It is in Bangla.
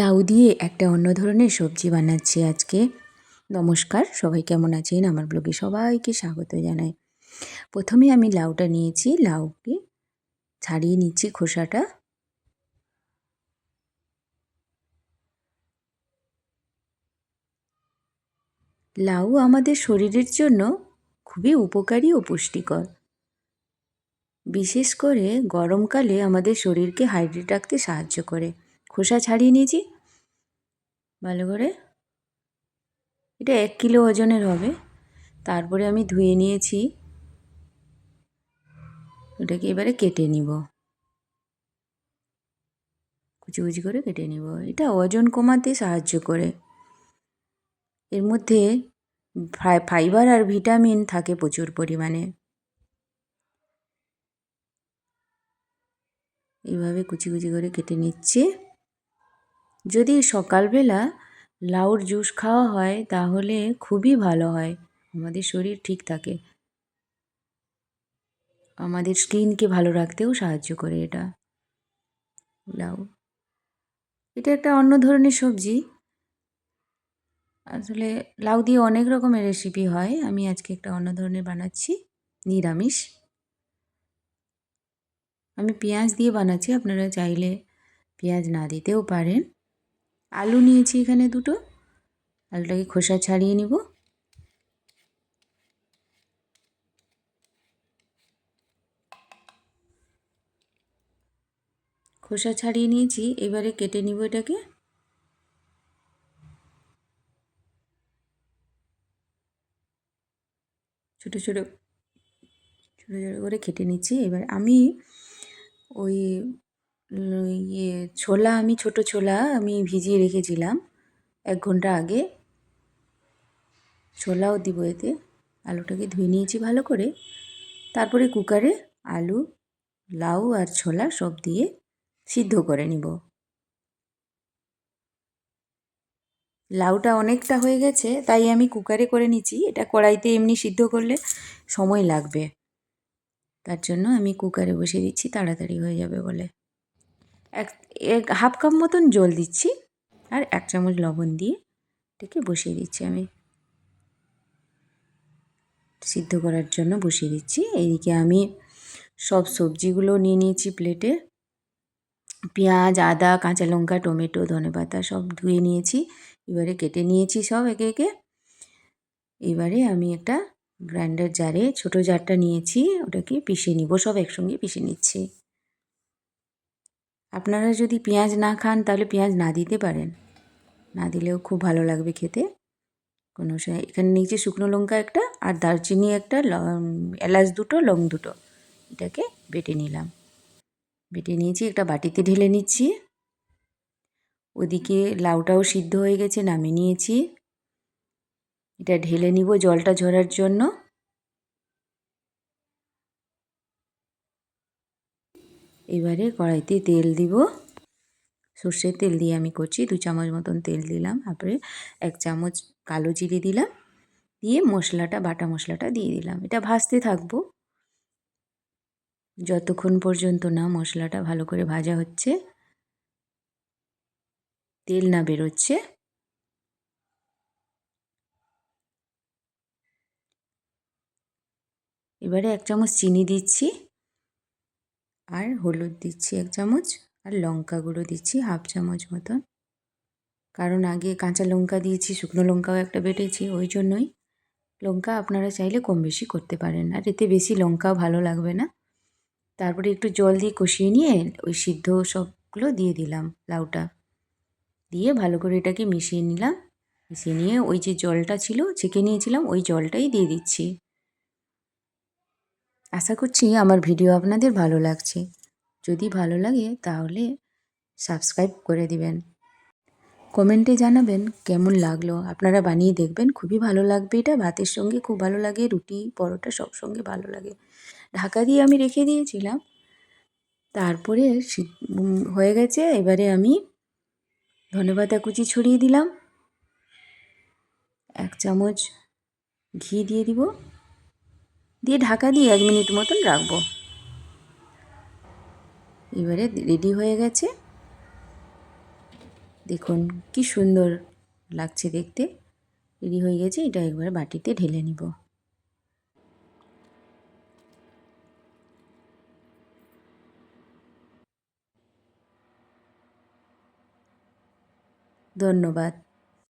লাউ দিয়ে একটা অন্য ধরনের সবজি বানাচ্ছি আজকে। নমস্কার, সবাই কেমন আছেন? আমার ব্লগে সবাইকে স্বাগত জানাই। প্রথমে আমি লাউটা নিয়েছি, লাউকে ছাড়িয়ে নিচ্ছি খোসাটা। লাউ আমাদের শরীরের জন্য খুবই উপকারী ও পুষ্টিকর। বিশেষ করে গরমকালে আমাদের শরীরকে হাইড্রেট রাখতে সাহায্য করে। খোসা ছাড়িয়ে নিয়েছি ভালো করে, এটা 1 কিলো ওজনের হবে। তারপরে আমি ধুয়ে নিয়েছি, ওটাকে এবারে কেটে নিব, কুচি কুচি করে কেটে নিব। এটা ওজন কমাতে সাহায্য করে। এর মধ্যে ফাইবার আর ভিটামিন থাকে প্রচুর পরিমাণে। এইভাবে কুচি কুচি করে কেটে নিচ্ছি। যদি সকালবেলা লাউর জুস খাওয়া হয় তাহলে খুবই ভালো হয়, আমাদের শরীর ঠিক থাকে, আমাদের স্কিনকে ভালো রাখতেও সাহায্য করে এটা লাউ। এটা একটা অন্য ধরনের সবজি। আসলে লাউ দিয়ে অনেক রকমের রেসিপি হয়, আমি আজকে একটা অন্য ধরনের বানাচ্ছি, নিরামিষ। আমি পেঁয়াজ দিয়ে বানাচ্ছি, আপনারা চাইলে পেঁয়াজ না দিতেও পারেন। আলু নিয়েছি এখানে 2টো, আলুটাকে খোসা ছাড়িয়ে নিব। খোসা ছাড়িয়ে নিয়েছি, এবারে কেটে নিব এটাকে। ছোটো ছোটো ছোটো ছোটো করে কেটে নিচ্ছি। এবার আমি ওই ছোলা, আমি ছোটো ছোলা আমি ভিজিয়ে রেখেছিলাম 1 ঘন্টা আগে, ছোলাও দিব এতে। আলুটাকে ধুয়ে নিয়েছি ভালো করে, তারপরে কুকারে আলু, লাউ আর ছোলা সব দিয়ে সিদ্ধ করে নিব। লাউটা অনেকটা হয়ে গেছে তাই আমি কুকারে করে নিচ্ছি, এটা কড়াইতে এমনি সিদ্ধ করলে সময় লাগবে, তার জন্য আমি কুকারে বসিয়ে দিচ্ছি, তাড়াতাড়ি হয়ে যাবে বলে। এক হাফ কাপ মতন জল দিচ্ছি আর 1 চামচ লবণ দিয়ে এটাকে বসিয়ে দিচ্ছি। আমি সিদ্ধ করার জন্য বসিয়ে দিচ্ছি। এইদিকে আমি সব সবজিগুলো নিয়ে নিয়েছি প্লেটে। পেঁয়াজ, আদা, কাঁচা লঙ্কা, টমেটো, ধনেপাতা সব ধুয়ে নিয়েছি, এবারে কেটে নিয়েছি সব একে একে। এবারে আমি একটা গ্রাইন্ডার জারে, ছোটো জারটা নিয়েছি, ওটাকে পিষে নিব, সব একসঙ্গে পিষে নিচ্ছি। আপনারা যদি পেঁয়াজ না খান তাহলে পেঁয়াজ না দিতে পারেন, না দিলেও খুব ভালো লাগবে খেতে। কোনো এখানে নিয়েছি শুকনো লঙ্কা একটা, আর দারচিনি একটা, এলাচ 2টো, লং 2টো, এটাকে বেটে নিলাম। বেটে নিয়েছি, একটা বাটিতে ঢেলে নিচ্ছি। ওদিকে লাউটাও সিদ্ধ হয়ে গেছে, নামিয়ে নিয়েছি। এটা ঢেলে নিব জলটা ঝরার জন্য। এবারে কড়াইতে তেল দিব, সর্ষের তেল দিয়ে আমি করছি, 2 চামচ মতন তেল দিলাম। তারপরে 1 চামচ কালো জিরে দিলাম, দিয়ে মশলাটা, বাটা মশলাটা দিয়ে দিলাম। এটা ভাজতে থাকবো যতক্ষণ পর্যন্ত না মশলাটা ভালো করে ভাজা হচ্ছে, তেল না বেরোচ্ছে। এবারে 1 চামচ চিনি দিচ্ছি, আর হলুদ দিচ্ছি 1 চামচ, আর লঙ্কা গুঁড়ো দিচ্ছি হাফ চামচ মতন, কারণ আগে কাঁচা লঙ্কা দিয়েছি, শুকনো লঙ্কাও একটা বেটেছি, ওই জন্যই। লঙ্কা আপনারা চাইলে কম বেশি করতে পারেন, আর এতে বেশি লঙ্কাও ভালো লাগবে না। তারপরে একটু জল দিয়ে কষিয়ে নিয়ে ওই সিদ্ধ সবগুলো দিয়ে দিলাম, লাউটা দিয়ে ভালো করে এটাকে মিশিয়ে নিলাম। মিশিয়ে নিয়ে ওই যে জলটা ছিল ছেঁকে নিয়েছিলাম, ওই জলটাই দিয়ে দিচ্ছি। আশা করছি আমার ভিডিও আপনাদের ভালো লাগছে। যদি ভালো লাগে তাহলে সাবস্ক্রাইব করে দিবেন, কমেন্টে জানাবেন কেমন লাগলো। আপনারা বানিয়ে দেখবেন, খুবই ভালো লাগবে। এটা ভাতের সঙ্গে খুব ভালো লাগে, রুটি, পরোটা সব সঙ্গে ভালো লাগে। ঢাকা দিয়ে আমি রেখে দিয়েছিলাম, তারপরে হয়ে গেছে। এবারে আমি ধনেপাতা কুচি ছড়িয়ে দিলাম, 1 চামচ ঘি দিয়ে দিব, দিয়ে ঢাকা দিয়ে 1 মিনিট মতন রাখবো। এবারে রেডি হয়ে গেছে। দেখুন কি সুন্দর লাগছে দেখতে। রেডি হয়ে গেছে, এটা একবার বাটিতে ঢেলে নিব। ধন্যবাদ।